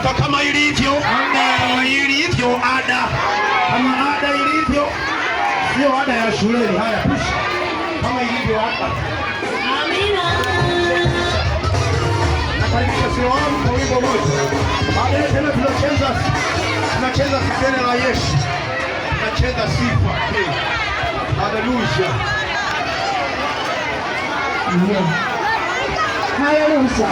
Toka kama ilivyo ada, kama ada ilivyo, sio ada ya shuleni. Haya, push kama ilivyo ada. Amina. Nakaribisha sio wangu kwa wimbo moja. Baadaye tena tunacheza kipele la Yesu, tunacheza sifa. Haleluya. Haleluya.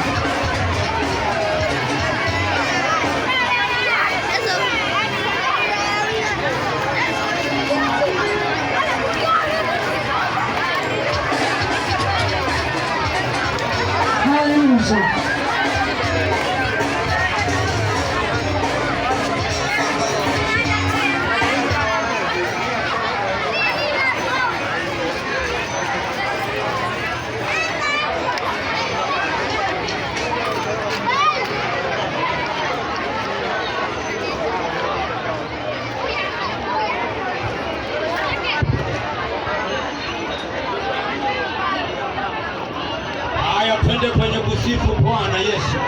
Haya, twende kwenye kusifu Bwana Yesu.